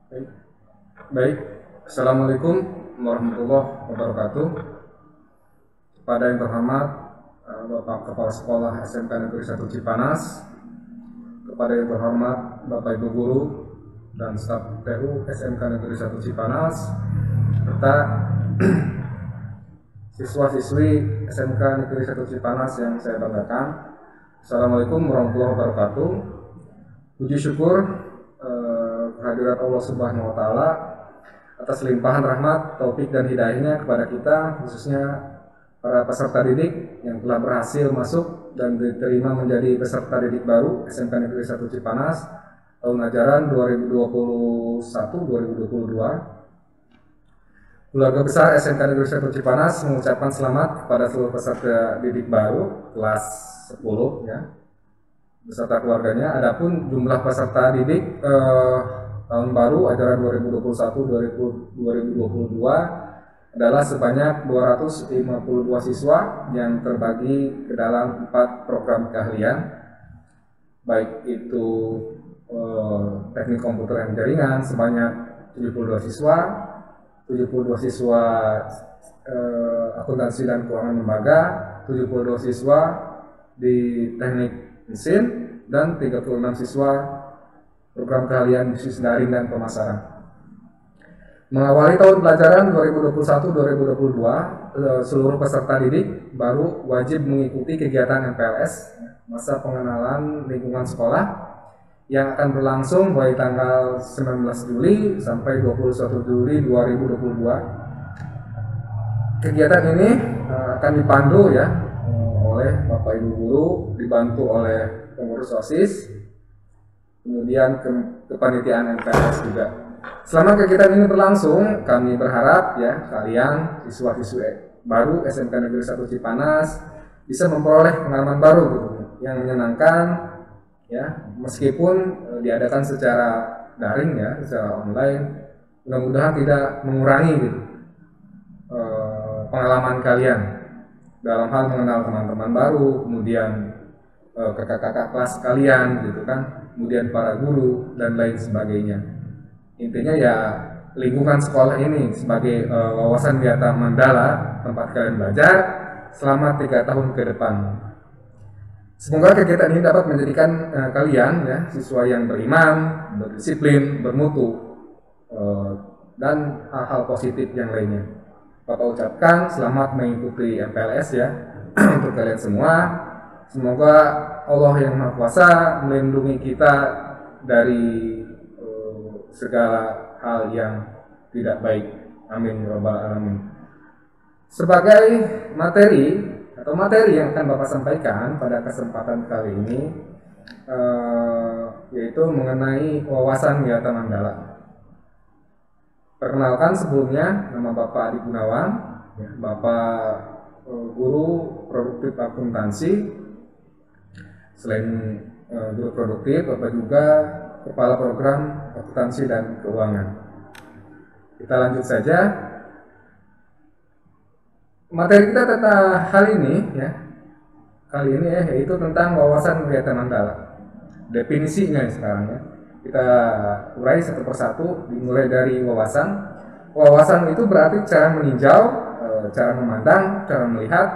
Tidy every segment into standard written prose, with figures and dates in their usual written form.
Baik. Baik. Assalamualaikum warahmatullahi wabarakatuh. Kepada yang terhormat Bapak Kepala Sekolah SMK Negeri 1 Cipanas, kepada yang terhormat Bapak Ibu Guru dan staf TU SMK Negeri 1 Cipanas, serta siswa-siswi SMK Negeri 1 Cipanas yang saya banggakan. Assalamualaikum warahmatullahi wabarakatuh. Puji syukur kehadirat Allah Subhanahu wa Ta'ala atas limpahan rahmat, taufik dan hidayahnya kepada kita, khususnya para peserta didik yang telah berhasil masuk dan diterima menjadi peserta didik baru SMK Negeri 1 Cipanas tahun ajaran 2021-2022. Keluarga besar SMK Negeri 1 Cipanas mengucapkan selamat kepada seluruh peserta didik baru kelas 10 ya, beserta keluarganya. Adapun jumlah peserta didik tahun baru ajaran 2021-2022 adalah sebanyak 252 siswa yang terbagi ke dalam 4 program keahlian, baik itu teknik komputer dan jaringan sebanyak 72 siswa, 72 siswa akuntansi dan keuangan lembaga, 72 siswa di teknik mesin, dan 36 siswa program keahlian bisnis daring dan pemasaran. Mengawali tahun pelajaran 2021-2022, seluruh peserta didik baru wajib mengikuti kegiatan MPLS, masa pengenalan lingkungan sekolah, yang akan berlangsung mulai tanggal 19 Juli sampai 21 Juli 2022. Kegiatan ini akan dipandu ya oleh Bapak Ibu Guru, dibantu oleh pengurus OSIS, kemudian kepanitiaan MPLS juga. Selama kegiatan ini berlangsung, kami berharap ya kalian siswa-siswi baru SMK Negeri 1 Cipanas bisa memperoleh pengalaman baru gitu, yang menyenangkan ya, meskipun diadakan secara daring ya, secara online. Mudah-mudahan tidak mengurangi gitu, pengalaman kalian dalam hal mengenal teman-teman baru, kemudian kakak-kakak kelas kalian gitu kan, kemudian para guru dan lain sebagainya. Intinya ya lingkungan sekolah ini sebagai wawasan wisata mandala tempat kalian belajar selama 3 tahun ke depan. Semoga kegiatan ini dapat menjadikan kalian ya siswa yang beriman, berdisiplin, bermutu, dan hal-hal positif yang lainnya. Bapak ucapkan selamat mengikuti MPLS ya untuk kalian semua. Semoga Allah yang Maha Kuasa melindungi kita dari segala hal yang tidak baik. Amin ya rabbal alamin. Sebagai materi yang akan Bapak sampaikan pada kesempatan kali ini yaitu mengenai wawasan wisata mandala. Perkenalkan sebelumnya, nama Bapak Adi Gunawan, Bapak guru produktif akuntansi. Selain guru produktif, Bapak juga kepala program akuntansi dan keuangan. Kita lanjut saja. Materi kita tentang hal ini ya, kali ini ya, yaitu tentang wawasan wisata mandala. Definisinya sekarang ya, kita urai satu persatu, dimulai dari wawasan. Wawasan itu berarti cara meninjau, cara memandang, cara melihat,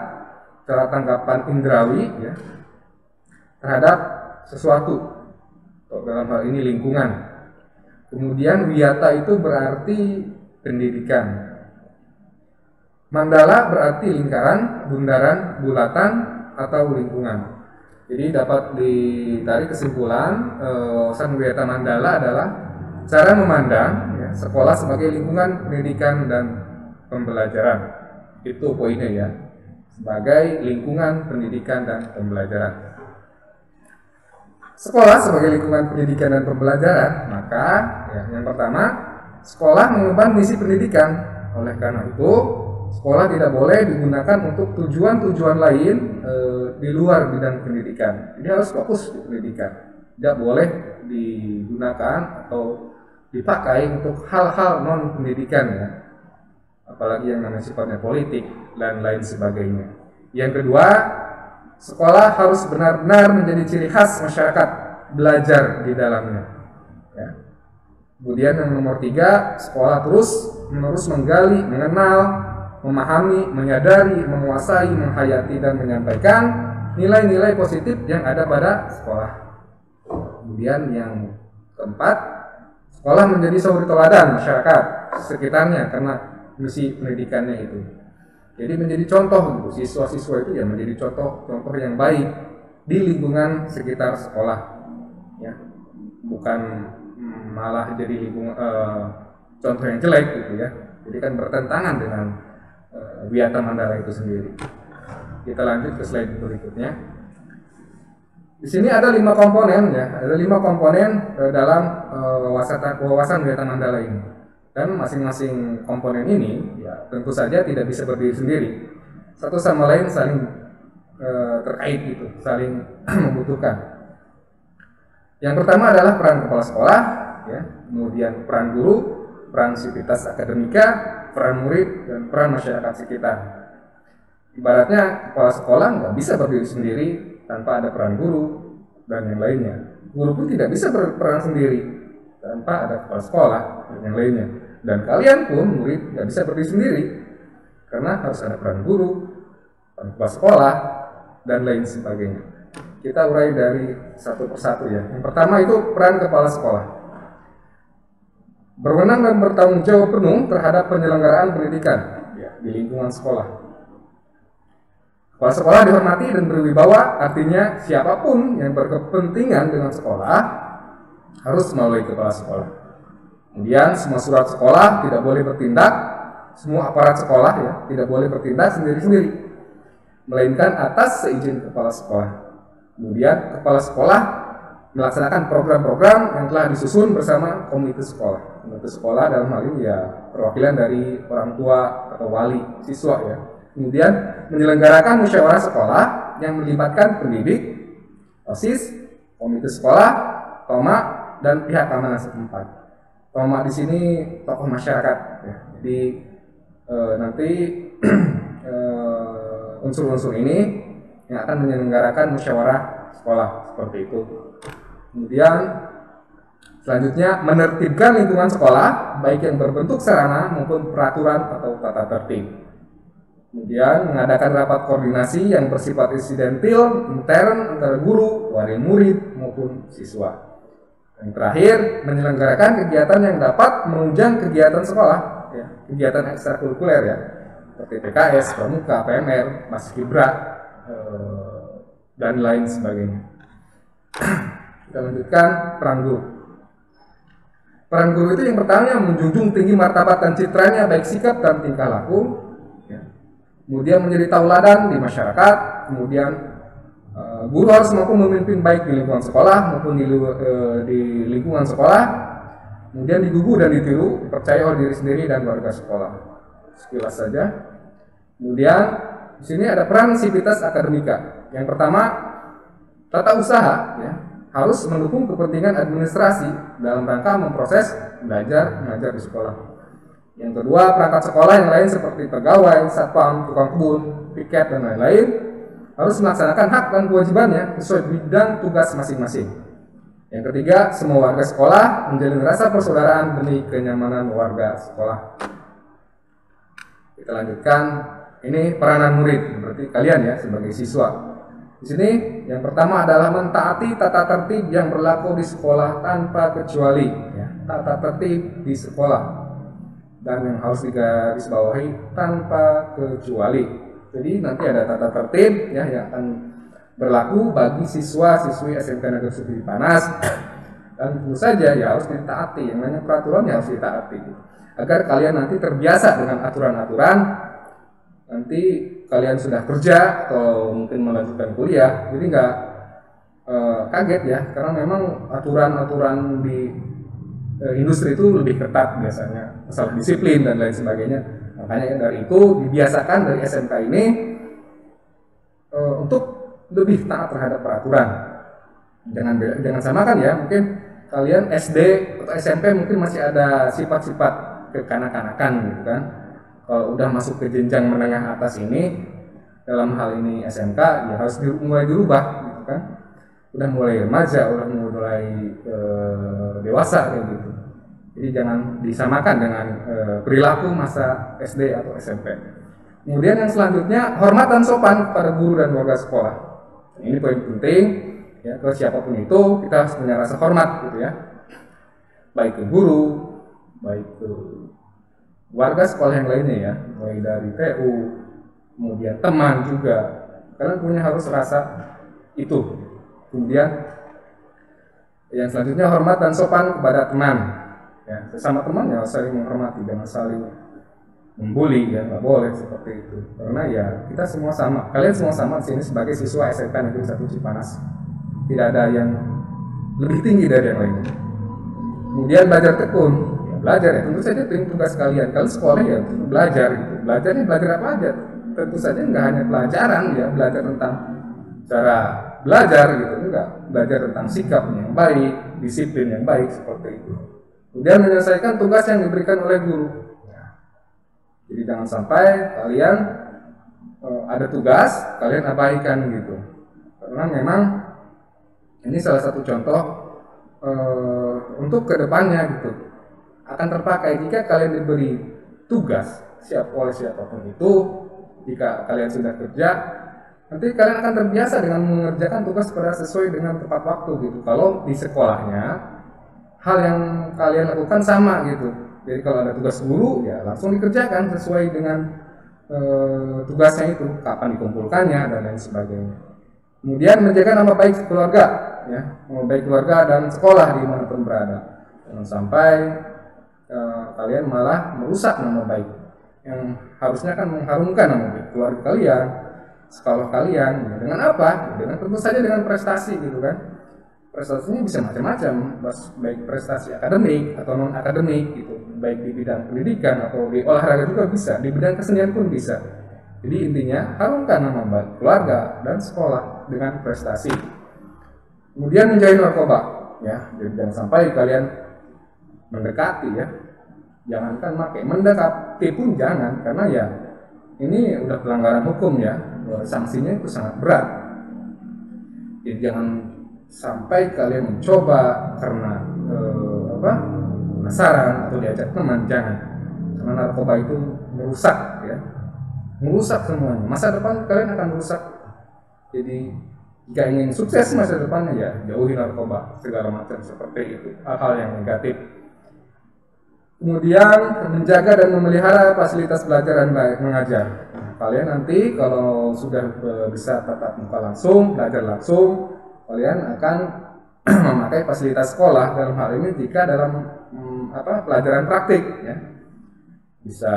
cara tanggapan indrawi ya terhadap sesuatu, dalam hal ini lingkungan. Kemudian wiyata itu berarti pendidikan. Mandala berarti lingkaran, bundaran, bulatan, atau lingkungan. Jadi dapat ditarik kesimpulan wawasan wisata mandala adalah cara memandang ya, sekolah sebagai lingkungan pendidikan dan pembelajaran. Itu poinnya ya, sebagai lingkungan pendidikan dan pembelajaran. Sekolah sebagai lingkungan pendidikan dan pembelajaran, maka ya, yang pertama, sekolah mengemban misi pendidikan. Oleh karena itu, sekolah tidak boleh digunakan untuk tujuan-tujuan lain di luar bidang pendidikan. Ini harus fokus di pendidikan. Tidak boleh digunakan atau dipakai untuk hal-hal non pendidikan ya, apalagi yang namanya sifatnya politik dan lain sebagainya. Yang kedua, sekolah harus benar-benar menjadi ciri khas masyarakat belajar di dalamnya. Ya. Kemudian yang nomor 3, sekolah terus menerus menggali, mengenal, memahami, menyadari, menguasai, menghayati, dan menyampaikan nilai-nilai positif yang ada pada sekolah. Kemudian yang keempat, sekolah menjadi suri teladan masyarakat sekitarnya karena misi pendidikannya itu. Jadi menjadi contoh gitu. Siswa-siswa itu ya menjadi contoh yang baik di lingkungan sekitar sekolah. Ya, bukan malah jadi contoh yang jelek gitu ya. Jadi kan bertentangan dengan Wiyata Mandala itu sendiri. Kita lanjut ke slide berikutnya. Di sini ada 5 komponen ya, ada 5 komponen dalam wawasan Wiyata Mandala ini. Dan masing-masing komponen ini ya tentu saja tidak bisa berdiri sendiri. Satu sama lain saling terkait gitu, saling membutuhkan. Yang pertama adalah peran kepala sekolah, ya, kemudian peran guru, peran sivitas akademika, peran murid, dan peran masyarakat sekitar. Ibaratnya kepala sekolah nggak bisa berdiri sendiri tanpa ada peran guru dan yang lainnya. Guru pun tidak bisa berperan sendiri tanpa ada kepala sekolah dan yang lainnya. Dan kalian pun murid nggak bisa berdiri sendiri karena harus ada peran guru, peran kepala sekolah, dan lain sebagainya. Kita urai dari satu persatu ya. Yang pertama itu peran kepala sekolah. Berwenang dan bertanggung jawab penuh terhadap penyelenggaraan pendidikan ya, di lingkungan sekolah. Kepala sekolah dihormati dan berwibawa, artinya siapapun yang berkepentingan dengan sekolah harus melalui kepala sekolah. Kemudian semua surat sekolah tidak boleh bertindak, semua aparat sekolah ya tidak boleh bertindak sendiri-sendiri, melainkan atas seizin kepala sekolah. Kemudian kepala sekolah melaksanakan program-program yang telah disusun bersama komite sekolah. Komite sekolah dalam hal ini ya perwakilan dari orang tua atau wali siswa ya. Kemudian menyelenggarakan musyawarah sekolah yang melibatkan pendidik, OSIS, komite sekolah, TOMA, dan pihak keamanan setempat. TOMA di sini tokoh masyarakat ya. Jadi nanti unsur-unsur ini yang akan menyelenggarakan musyawarah sekolah seperti itu. Kemudian selanjutnya menertibkan lingkungan sekolah baik yang berbentuk sarana maupun peraturan atau tata tertib. Kemudian mengadakan rapat koordinasi yang bersifat insidentil intern antara guru, wali murid maupun siswa. Yang terakhir menyelenggarakan kegiatan yang dapat menunjang kegiatan sekolah, ya, kegiatan ekstrakurikuler ya, seperti PKS, Pramuka, PMR, Paskibra, dan lain sebagainya. Kita lanjutkan peran guru. Peran guru itu yang pertama menjunjung tinggi martabat dan citranya baik sikap dan tingkah laku, ya. Kemudian menjadi tauladan di masyarakat. Kemudian guru harus mampu memimpin baik di lingkungan sekolah maupun di lingkungan sekolah. Kemudian digugu dan ditiru, percaya oleh diri sendiri dan warga sekolah. Sekilas saja. Kemudian di sini ada peran sivitas akademika. Yang pertama, tata usaha ya, harus mendukung kepentingan administrasi dalam rangka memproses belajar mengajar di sekolah. Yang kedua, perangkat sekolah yang lain seperti pegawai, satpam, tukang kebun, piket, dan lain-lain harus melaksanakan hak dan kewajibannya sesuai bidang tugas masing-masing. Yang ketiga, semua warga sekolah menjalin rasa persaudaraan demi kenyamanan warga sekolah. Kita lanjutkan. Ini peranan murid, berarti kalian ya sebagai siswa. Di sini yang pertama adalah mentaati tata tertib yang berlaku di sekolah tanpa kecuali, ya, tata tertib di sekolah. Dan yang harus digarisbawahi tanpa kecuali. Jadi nanti ada tata tertib ya yang akan berlaku bagi siswa-siswi SMK Negeri Suci Panas. Dan tentu saja ya harus ditaati, yang namanya peraturan ya harus ditaati. Agar kalian nanti terbiasa dengan aturan-aturan. Nanti kalian sudah kerja atau mungkin melanjutkan kuliah, jadi nggak kaget ya, karena memang aturan-aturan di industri itu lebih ketat biasanya, masalah disiplin dan lain sebagainya. Makanya dari itu dibiasakan dari SMK ini untuk lebih taat terhadap peraturan. Jangan samakan ya, mungkin kalian SD atau SMP mungkin masih ada sifat-sifat kekanak-kanakan gitu kan. Kalau udah masuk ke jenjang menengah atas ini, dalam hal ini SMK, ya harus mulai dirubah, gitu kan? Udah mulai remaja, udah mulai dewasa kayak gitu. Jadi jangan disamakan dengan perilaku masa SD atau SMP. Kemudian yang selanjutnya, hormat dan sopan kepada guru dan warga sekolah. Ini poin penting, ya, ke siapapun itu kita harus punya rasa hormat gitu ya. Baik ke guru, baik ke warga sekolah yang lainnya ya, mulai dari TU, kemudian teman juga. Kalian punya harus rasa itu. Kemudian yang selanjutnya, hormat dan sopan kepada teman. Ya, sesama teman ya saling menghormati, jangan saling membuli ya, nggak boleh seperti itu. Karena ya kita semua sama, kalian semua sama di sini sebagai siswa SMK Negeri 1 Cipanas. Tidak ada yang lebih tinggi dari yang lainnya. Kemudian belajar tekun, ya, belajar ya tentu saja tugas kalian. Kalau sekolah ya belajar gitu. Belajarnya belajar apa aja? Tentu saja nggak hanya pelajaran ya, belajar tentang cara belajar gitu, enggak, belajar tentang sikap yang baik, disiplin yang baik seperti itu. Kemudian menyelesaikan tugas yang diberikan oleh guru. Jadi jangan sampai kalian ada tugas kalian abaikan gitu. Karena memang ini salah satu contoh untuk kedepannya gitu akan terpakai jika kalian diberi tugas oleh siapapun itu. Jika kalian sudah kerja, nanti kalian akan terbiasa dengan mengerjakan tugas sesuai dengan tepat waktu gitu. Kalau di sekolahnya hal yang kalian lakukan sama gitu. Jadi kalau ada tugas guru ya langsung dikerjakan sesuai dengan tugasnya itu, kapan dikumpulkannya dan lain sebagainya. Kemudian menjaga nama baik keluarga, ya, nama baik keluarga dan sekolah dimanapun berada. Jangan sampai kalian malah merusak nama baik yang harusnya kan mengharumkan nama baik keluarga kalian, sekolah kalian. Ya, dengan apa? Dengan tentu saja dengan prestasi gitu kan. Prestasinya bisa macam-macam, baik prestasi akademik atau non akademik gitu, baik di bidang pendidikan atau di olahraga juga bisa, di bidang kesenian pun bisa. Jadi intinya harumkan nama baik keluarga dan sekolah dengan prestasi. Kemudian menjauhi narkoba, ya, jadi jangan sampai kalian mendekati ya, jangankan mendekati pun jangan, karena ya ini udah pelanggaran hukum ya, sanksinya itu sangat berat. Jadi jangan sampai kalian mencoba karena penasaran atau diajak teman, jangan, karena narkoba itu merusak ya, merusak semuanya, masa depan kalian akan merusak. Jadi jika ingin sukses masa depannya ya jauhi narkoba segala macam seperti itu, hal-hal yang negatif. Kemudian menjaga dan memelihara fasilitas belajar dan mengajar. Kalian nanti kalau sudah bisa tatap muka langsung, belajar langsung, kalian akan memakai fasilitas sekolah. Dalam hal ini jika dalam pelajaran praktik ya, bisa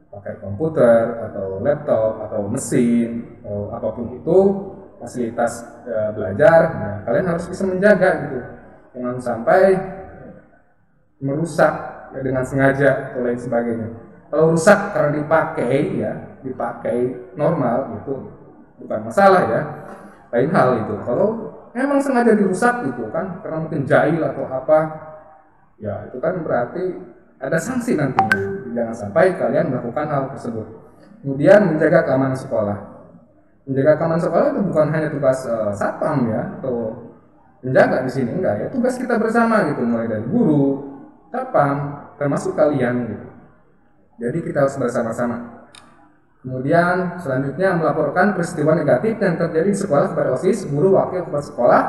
pakai komputer atau laptop atau mesin atau apapun itu fasilitas belajar. Nah, kalian harus bisa menjaga gitu, jangan sampai merusak ya, dengan sengaja atau lain sebagainya. Kalau rusak karena dipakai normal itu bukan masalah ya, lain hal itu. Kalau memang sengaja dirusak gitu kan, karena mungkin jahil atau apa, ya itu kan berarti ada sanksi nantinya. Jangan sampai kalian melakukan hal tersebut. Kemudian menjaga keamanan sekolah. Menjaga keamanan sekolah itu bukan hanya tugas satpam ya atau penjaga di sini, enggak ya, tugas kita bersama gitu, mulai dari guru, satpam, termasuk kalian gitu. Jadi kita harus bersama-sama. Kemudian selanjutnya melaporkan peristiwa negatif yang terjadi di sekolah kepada OSIS, guru, wakil kepala sekolah,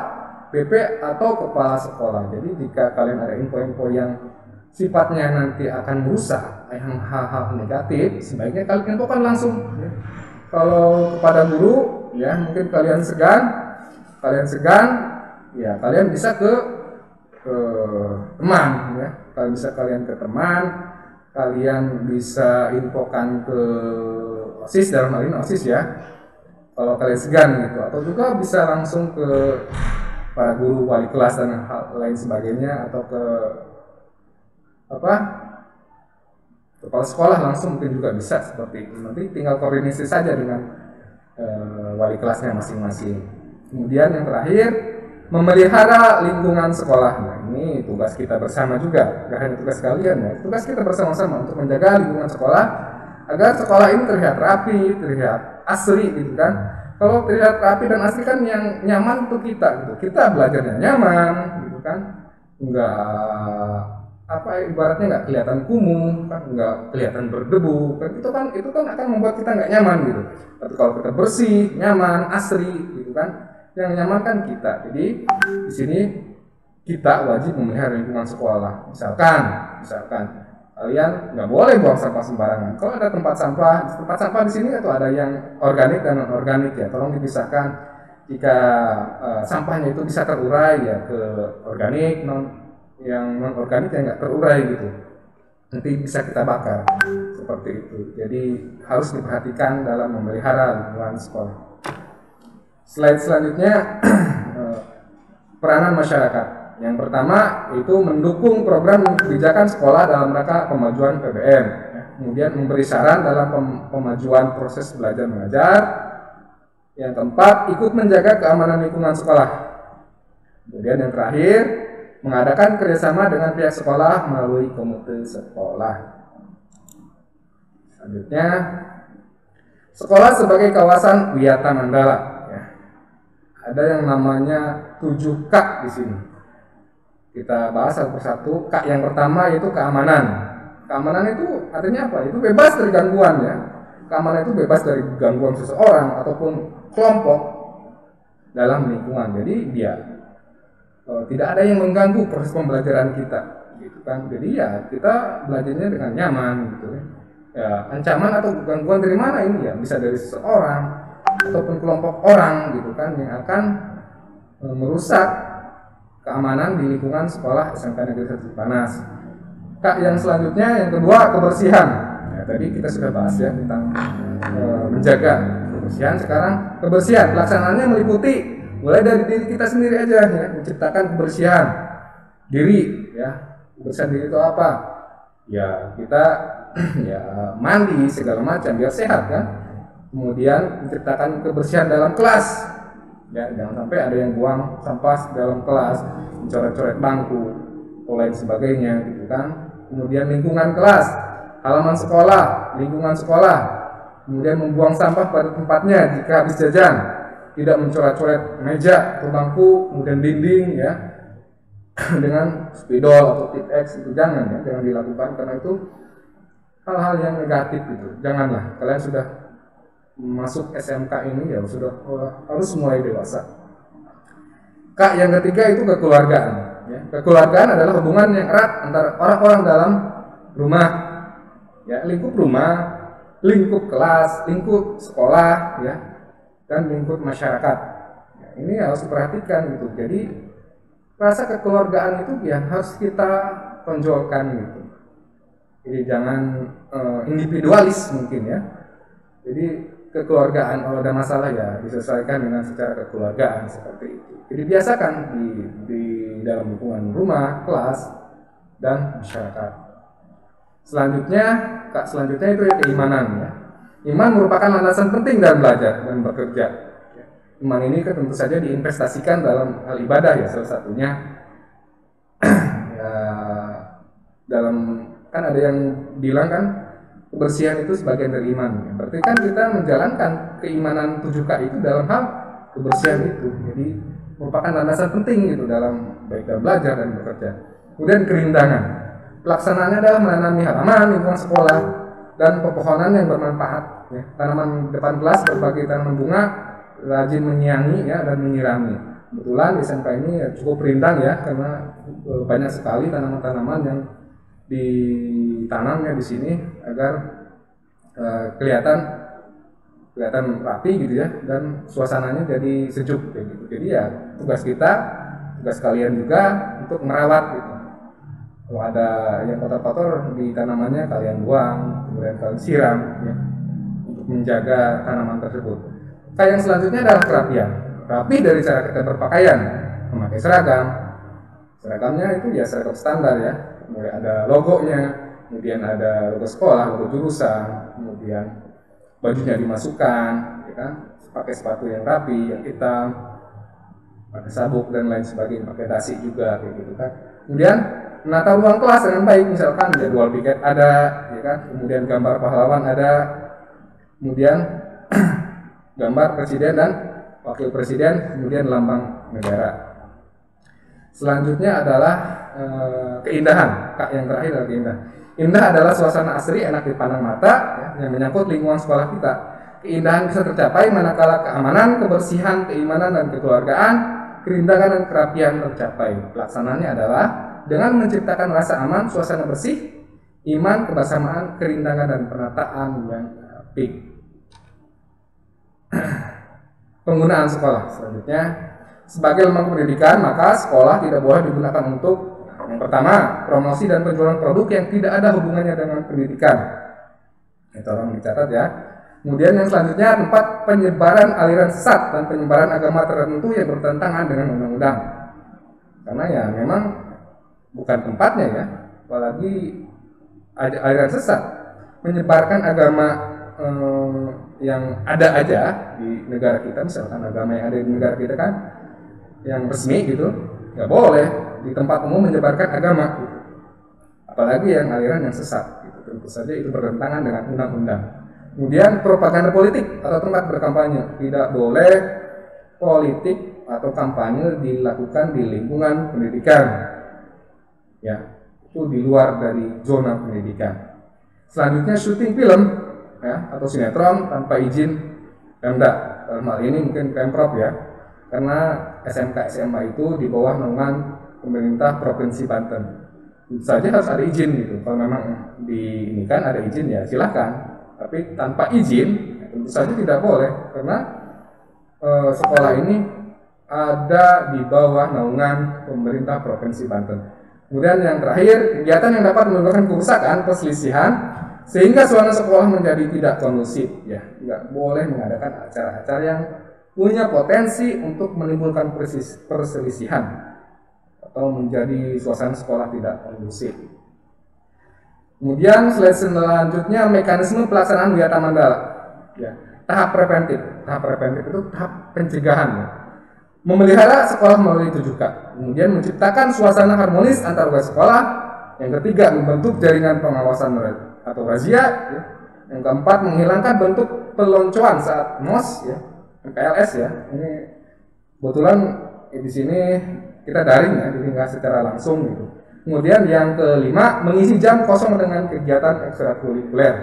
BP atau kepala sekolah. Jadi jika kalian ada info-info yang sifatnya nanti akan merusak hal-hal negatif, sebaiknya kalian infokan langsung ya. Kalau kepada guru ya mungkin kalian segan ya, kalian bisa ke teman ya, kalian bisa ke teman, kalian bisa infokan ke OSIS, dalam hal ini OSIS ya, kalau kalian segan gitu, atau juga bisa langsung ke para guru, wali kelas dan hal lain sebagainya, atau ke kepala sekolah langsung mungkin juga bisa seperti itu. Nanti tinggal koordinasi saja dengan wali kelasnya masing-masing. Kemudian yang terakhir, memelihara lingkungan sekolah. Nah, ini tugas kita bersama juga, gak hanya tugas kalian ya, tugas kita bersama-sama untuk menjaga lingkungan sekolah agar sekolah ini terlihat rapi, terlihat asri gitu kan. Kalau terlihat rapi dan asri kan yang nyaman untuk kita gitu. Kita belajarnya nyaman gitu kan. Enggak ibaratnya nggak kelihatan kumuh, kan nggak kelihatan berdebu, kan itu kan akan membuat kita nggak nyaman gitu. Tapi kalau kita bersih, nyaman, asri gitu kan, yang nyaman kan kita. Jadi di sini kita wajib memelihara lingkungan sekolah. Misalkan kalian nggak boleh buang sampah sembarangan. Kalau ada tempat sampah di sini itu ada yang organik dan non organik ya, tolong dipisahkan. Jika sampahnya itu bisa terurai ya ke organik, yang non organik yang nggak terurai gitu, nanti bisa kita bakar seperti itu. Jadi harus diperhatikan dalam memelihara lingkungan sekolah. Slide selanjutnya peranan masyarakat. Yang pertama itu mendukung program kebijakan sekolah dalam rangka pemajuan PBM. Kemudian memberi saran dalam pemajuan proses belajar mengajar. Yang keempat, ikut menjaga keamanan lingkungan sekolah. Kemudian yang terakhir, mengadakan kerjasama dengan pihak sekolah melalui komite sekolah. Selanjutnya, sekolah sebagai kawasan wisata Mandala. Ya. Ada yang namanya 7K di sini. Kita bahas satu persatu. K yang pertama yaitu keamanan. Keamanan itu artinya apa? Itu bebas dari gangguan ya. Keamanan itu bebas dari gangguan seseorang ataupun kelompok dalam lingkungan. Jadi dia tidak ada yang mengganggu proses pembelajaran kita, gitu kan. Jadi ya kita belajarnya dengan nyaman, gitu ya. Ancaman atau gangguan dari mana ini ya? Bisa dari seseorang ataupun kelompok orang, gitu kan, yang akan merusak keamanan di lingkungan sekolah SMK Negeri 1 Cipanas. Kak, yang selanjutnya yang kedua kebersihan. Ya, tadi kita sudah bahas ya tentang menjaga kebersihan. Sekarang kebersihan pelaksanaannya meliputi mulai dari diri kita sendiri aja ya, menciptakan kebersihan diri ya. Kebersihan diri itu apa? Ya kita ya mandi segala macam biar sehat kan. Kemudian menciptakan kebersihan dalam kelas. Ya, jangan sampai ada yang buang sampah dalam kelas, mencoret-coret bangku, atau lain sebagainya gitu kan. Kemudian lingkungan kelas, halaman sekolah, lingkungan sekolah. Kemudian membuang sampah pada tempatnya jika habis jajan. Tidak mencoret-coret meja atau bangku, kemudian dinding ya. Dengan spidol atau tip X itu jangan ya, jangan dilakukan karena itu hal-hal yang negatif gitu. Janganlah. Kalian sudah masuk SMK ini ya sudah harus mulai dewasa. Kak, yang ketiga itu kekeluargaan. Ya. Kekeluargaan adalah hubungan yang erat antara orang-orang dalam rumah, ya, lingkup rumah, lingkup kelas, lingkup sekolah, ya, dan lingkup masyarakat. Ya, ini harus diperhatikan gitu. Jadi rasa kekeluargaan itu ya harus kita tonjolkan gitu. Jadi jangan individualis mungkin ya. Jadi kekeluargaan kalau ada masalah ya diselesaikan dengan secara kekeluargaan seperti itu. Jadi biasakan di dalam lingkungan rumah, kelas, dan masyarakat. Selanjutnya itu ya keimanan ya. Iman merupakan landasan penting dalam belajar dan bekerja. Iman ini kan tentu saja diinvestasikan dalam hal ibadah ya salah satunya. Ya, dalam kan ada yang bilang kan kebersihan itu sebagian dari iman. Berarti kan kita menjalankan keimanan 7K itu dalam hal kebersihan itu. Jadi merupakan landasan penting gitu dalam baik dalam belajar dan bekerja. Kemudian kerindangan. Pelaksanaannya adalah menanami halaman lingkungan sekolah dan pepohonan yang bermanfaat. Ya. Tanaman depan kelas berbagai tanaman bunga, rajin menyiangi ya dan menyirami. Kebetulan di SMK ini ya, cukup rindang ya karena banyak sekali tanaman-tanaman yang ditanamnya di sini agar kelihatan rapi gitu ya dan suasananya jadi sejuk kayak gitu. Jadi ya tugas kalian juga untuk merawat gitu. Kalau ada yang kotor-kotor di tanamannya kalian buang, kemudian kalian siram ya untuk menjaga tanaman tersebut. Yang selanjutnya adalah kerapian. Rapi dari cara kita berpakaian, memakai seragam. Seragamnya itu ya seragam standar ya. Kemudian ada logonya, kemudian ada logo sekolah, logo jurusan, kemudian bajunya dimasukkan, ya kan? Pakai sepatu yang rapi, yang hitam, pakai sabuk dan lain sebagainya, pakai dasi juga, kayak gitu kan. Kemudian menata ruang kelas dengan baik, misalkan jadwal piket ada, ya kan? Kemudian gambar pahlawan ada, kemudian gambar presiden dan wakil presiden, kemudian lambang negara. Selanjutnya adalah keindahan. Kak, yang terakhir adalah keindahan. Indah adalah suasana asri, enak dipandang mata, ya, yang menyangkut lingkungan sekolah kita. Keindahan bisa tercapai manakala keamanan, kebersihan, keimanan, dan kekeluargaan, kerindangan dan kerapian tercapai. Pelaksananya adalah dengan menciptakan rasa aman, suasana bersih, iman, kebersamaan, kerindangan, dan penataan yang apik. Penggunaan sekolah selanjutnya, sebagai lembaga pendidikan, maka sekolah tidak boleh digunakan untuk yang pertama, promosi dan penjualan produk yang tidak ada hubungannya dengan pendidikan. Itu tolong dicatat ya. Kemudian yang selanjutnya, tempat penyebaran aliran sesat dan penyebaran agama tertentu yang bertentangan dengan undang-undang. Karena ya memang bukan tempatnya ya, apalagi aliran sesat menyebarkan agama yang ada aja di negara kita, misalkan agama yang ada di negara kita kan yang resmi gitu, nggak boleh di tempat umum menyebarkan agama gitu. Apalagi yang aliran yang sesat gitu. Tentu saja itu bertentangan dengan undang-undang. Kemudian propaganda politik atau tempat berkampanye, tidak boleh politik atau kampanye dilakukan di lingkungan pendidikan ya, itu di luar dari zona pendidikan. Selanjutnya, syuting film ya, atau sinetron tanpa izin Pemda, dalam hal ini mungkin Pemprov ya, karena SMK SMA itu di bawah naungan pemerintah Provinsi Banten. Tentu saja harus ada izin gitu. Kalau memang ini kan ada izin ya silahkan. Tapi tanpa izin tentu saja tidak boleh, karena sekolah ini ada di bawah naungan pemerintah Provinsi Banten. Kemudian yang terakhir, kegiatan yang dapat menimbulkan kerusakan, perselisihan, sehingga suasana sekolah menjadi tidak kondusif. Ya, tidak boleh mengadakan acara-acara yang punya potensi untuk menimbulkan perselisihan atau menjadi suasana sekolah tidak kondusif. Kemudian slide selanjutnya, mekanisme pelaksanaan Wiyata Mandala. Ya, tahap preventif. Tahap preventif itu tahap pencegahan. Ya. Memelihara sekolah melalui 7K. Kemudian menciptakan suasana harmonis antar warga sekolah. Yang ketiga, membentuk jaringan pengawasan atau razia. Ya. Yang keempat, menghilangkan bentuk peloncoan saat MOS, ya, MPLS ya. Ini kebetulan di sini kita daring ya, jadi nggak secara langsung gitu. Kemudian yang kelima, mengisi jam kosong dengan kegiatan ekstrakurikuler.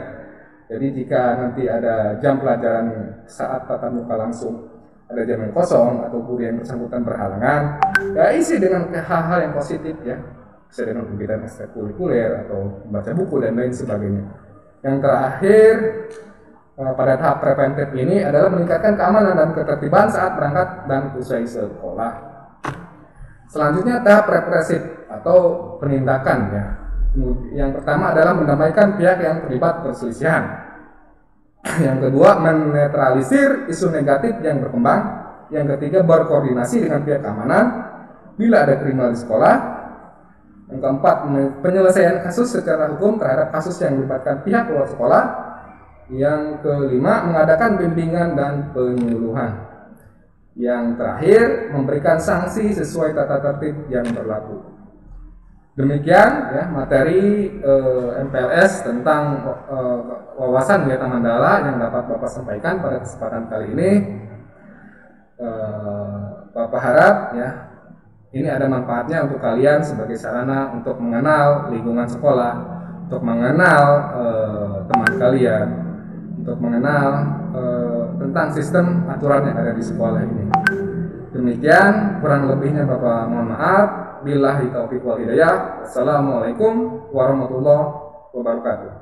Jadi jika nanti ada jam pelajaran saat tatap muka langsung, ada jam yang kosong atau guru yang bersangkutan berhalangan, ya isi dengan hal-hal yang positif ya, bisa dengan kegiatan ekstrakurikuler atau membaca buku dan lain sebagainya. Yang terakhir pada tahap preventif ini adalah meningkatkan keamanan dan ketertiban saat berangkat dan usai sekolah. Selanjutnya tahap represif atau penindakan ya. Yang pertama adalah mendamaikan pihak yang terlibat perselisihan. Yang kedua, menetralisir isu negatif yang berkembang. Yang ketiga, berkoordinasi dengan pihak keamanan bila ada kriminal di sekolah. Yang keempat, penyelesaian kasus secara hukum terhadap kasus yang melibatkan pihak luar sekolah. Yang kelima, mengadakan bimbingan dan penyuluhan. Yang terakhir, memberikan sanksi sesuai tata tertib yang berlaku. Demikian ya materi MPLS tentang wawasan Wiyata Mandala yang dapat Bapak sampaikan pada kesempatan kali ini. Bapak harap ya ini ada manfaatnya untuk kalian sebagai sarana untuk mengenal lingkungan sekolah, untuk mengenal teman kalian, untuk mengenal tentang sistem aturan yang ada di sekolah ini. Demikian, kurang lebihnya Bapak mohon maaf. Billahi taufiq wal hidayah. Assalamualaikum warahmatullahi wabarakatuh.